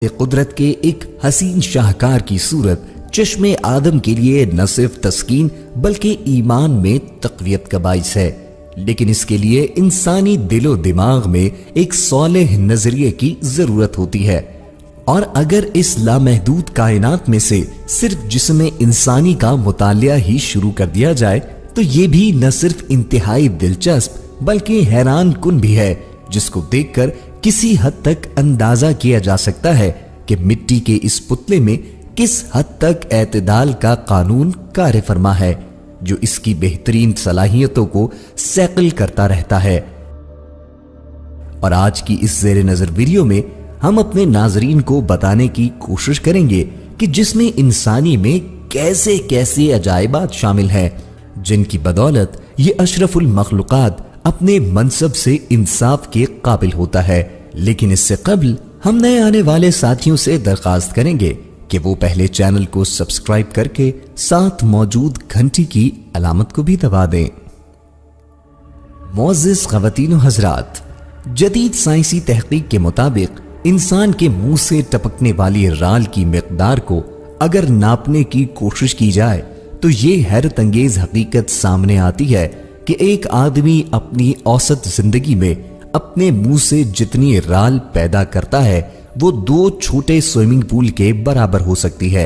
कुदरत के एक हसीन शाहकार की सूरत चश्मे आदम के लिए न सिर्फ तस्कीन बल्कि ईमान में तक़वियत का बाइस है, लेकिन इसके लिए इंसानी दिलो दिमाग में एक सौलेह नजरिए की जरूरत होती है। और अगर इस लामहदूद कायनात में से सिर्फ जिस्म इंसानी का मुतालिया ही शुरू कर दिया जाए तो ये भी न सिर्फ इंतहाई दिलचस्प बल्कि हैरान कुन भी है, जिसको देखकर किसी हद तक अंदाजा किया जा सकता है कि मिट्टी के इस पुतले में किस हद तक एतदाल का कानून कार्य फरमा है, जो इसकी बेहतरीन सलाहियतों को सैकल करता रहता है। और आज की इस ज़ेरे नजर वीडियो में हम अपने नाजरीन को बताने की कोशिश करेंगे कि जिसमें इंसानी में कैसे कैसे अजायबात शामिल हैं, जिनकी बदौलत ये अशरफुल मखलूकात अपने मनसब से इंसाफ के काबिल होता है। लेकिन इससे कबल हम नए आने वाले साथियों से दरखास्त करेंगे कि वो पहले चैनल को सब्सक्राइब करके साथ मौजूद घंटी की अलामत को भी दबा दें। मोअज़्ज़िज़ ख़वातीन व हज़रात, जदीद साइंसी तहकीक के मुताबिक इंसान के मुंह से टपकने वाली राल की मिक़दार को अगर नापने की कोशिश की जाए तो ये हैरत अंगेज हकीकत सामने आती है कि एक आदमी अपनी औसत जिंदगी में अपने मुंह से जितनी राल पैदा करता है वो 2 छोटे स्विमिंग पूल के बराबर हो सकती है।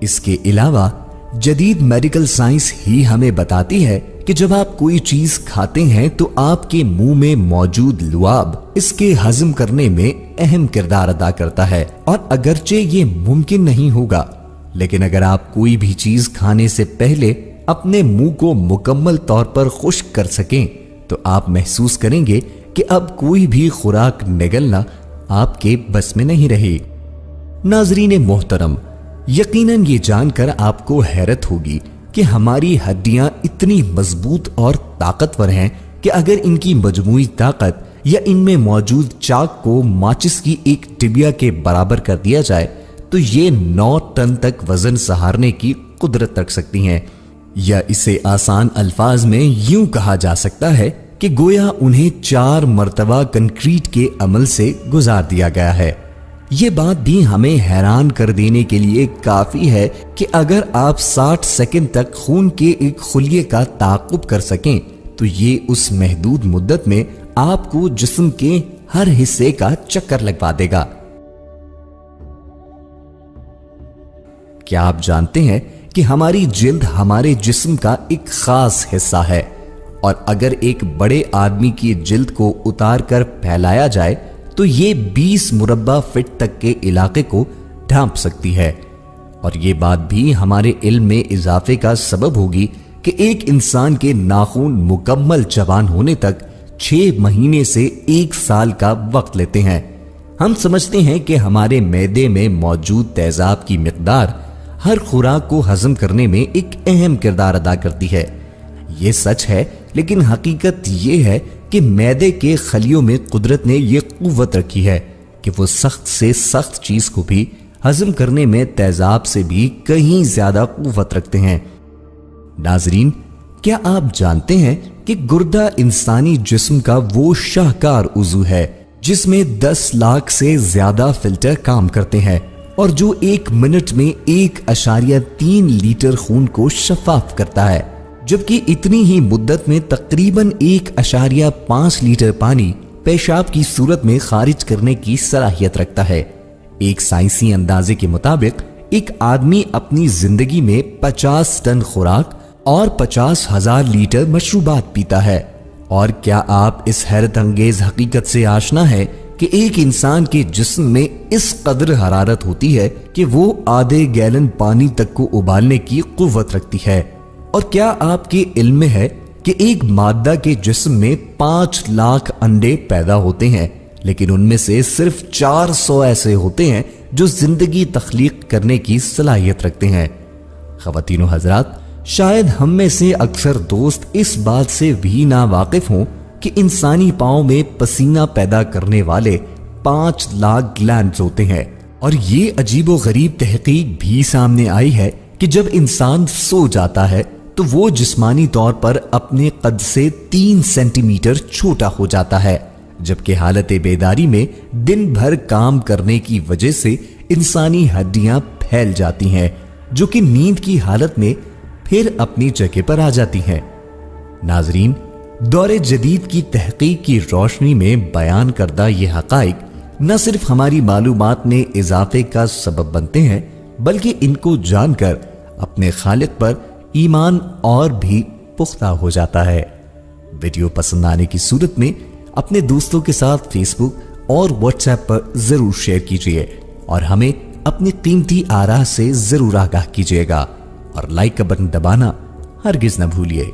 इसके अलावा जदीद मेडिकल साइंस ही हमें बताती है कि जब आप कोई चीज खाते हैं तो आपके मुंह में मौजूद लुआब इसके हजम करने में अहम किरदार अदा करता है। और अगरचे ये मुमकिन नहीं होगा, लेकिन अगर आप कोई भी चीज खाने से पहले अपने मुंह को मुकम्मल तौर पर खुश्क कर सकें तो आप महसूस करेंगे कि अब कोई भी खुराक निगलना आपके बस में नहीं रही। नाजरीन मोहतरम, यकीनन ये जानकर आपको हैरत होगी कि हमारी हड्डियां इतनी मजबूत और ताकतवर हैं कि अगर इनकी मजमूई ताकत या इनमें मौजूद चाक को माचिस की एक टिबिया के बराबर कर दिया जाए तो ये 9 टन तक वजन सहारने की कुदरत रख सकती हैं। या इसे आसान अल्फाज में यूं कहा जा सकता है कि गोया उन्हें 4 मर्तबा कंक्रीट के अमल से गुजार दिया गया है। ये बात भी हमें हैरान कर देने के लिए काफी है कि अगर आप 60 सेकंड तक खून के एक खुलिये का ताक़ुब कर सकें तो ये उस महदूद मुद्दत में आपको जिस्म के हर हिस्से का चक्कर लगवा देगा। क्या आप जानते हैं कि हमारी जिल्द हमारे जिस्म का एक खास हिस्सा है और अगर एक बड़े आदमी की जिल्द को उतार कर फैलाया जाए तो ये 20 मुरब्बा फीट तक के इलाके को ढांप सकती है। और ये बात भी हमारे इल्म में इजाफे का सबब होगी कि एक इंसान के नाखून मुकम्मल जवान होने तक 6 महीने से 1 साल का वक्त लेते हैं। हम समझते हैं कि हमारे मैदे में मौजूद तेजाब की मिकदार हर खुराक को हजम करने में एक अहम किरदार अदा करती है। ये सच है, लेकिन हकीकत ये है कि मैदे के खलियों में कुदरत ने यह कुव्वत रखी है कि वो सख्त से सख्त चीज को भी हजम करने में तेजाब से भी कहीं ज्यादा कुव्वत रखते हैं। नाजरीन, क्या आप जानते हैं कि गुर्दा इंसानी जिस्म का वो शाहकार उज़ू है जिसमें 10 लाख से ज्यादा फिल्टर काम करते हैं और जो 1 मिनट में 1.3 लीटर खून को शफाफ करता है, जबकि इतनी ही मुद्दत में तकरीबन 1.5 लीटर पानी पेशाब की सूरत में खारिज करने की सलाहियत रखता है। एक साइंसी अंदाजे के मुताबिक एक आदमी अपनी जिंदगी में 50 टन खुराक और 50,000 लीटर मशरूबात पीता है। और क्या आप इस हैरत अंगेज हकीकत से आशना है कि एक इंसान के जिस्म में इस कदर हरारत होती है कि वो आधे गैलन पानी तक को उबालने की कुव्वत रखती है। और क्या आपके इल्म में है कि एक मादा के जिस्म में 5 लाख अंडे पैदा होते हैं, लेकिन उनमें से सिर्फ 400 ऐसे होते हैं जो जिंदगी तख्लीक करने की सलाहियत रखते हैं। ख़वातीन व हज़रात, शायद हम में से अक्सर दोस्त इस बात से भी ना वाकिफ हों कि इंसानी पाँव में पसीना पैदा करने वाले 5 लाख ग्लैंड्स होते हैं। और ये अजीबो गरीब तहकीक भी सामने आई है कि जब इंसान सो जाता है तो वो जिस्मानी तौर पर अपने कद से 3 सेंटीमीटर छोटा हो जाता है, जबकि हालत बेदारी में दिन भर काम करने की वजह से इंसानी हड्डियां फैल जाती हैं, जो कि नींद की हालत में फिर अपनी जगह पर आ जाती हैं। नाजरीन, दौरे जदीद की तहकीक की रोशनी में बयान करदा ये हकाइक न सिर्फ हमारी मालूमात में इजाफे का सबब बनते हैं, बल्कि इनको जानकर अपने खालिक पर ईमान और भी पुख्ता हो जाता है। वीडियो पसंद आने की सूरत में अपने दोस्तों के साथ फेसबुक और व्हाट्सएप पर जरूर शेयर कीजिए और हमें अपनी कीमती आराह से जरूर आगाह कीजिएगा और लाइक का बटन दबाना हरगिज न भूलिए।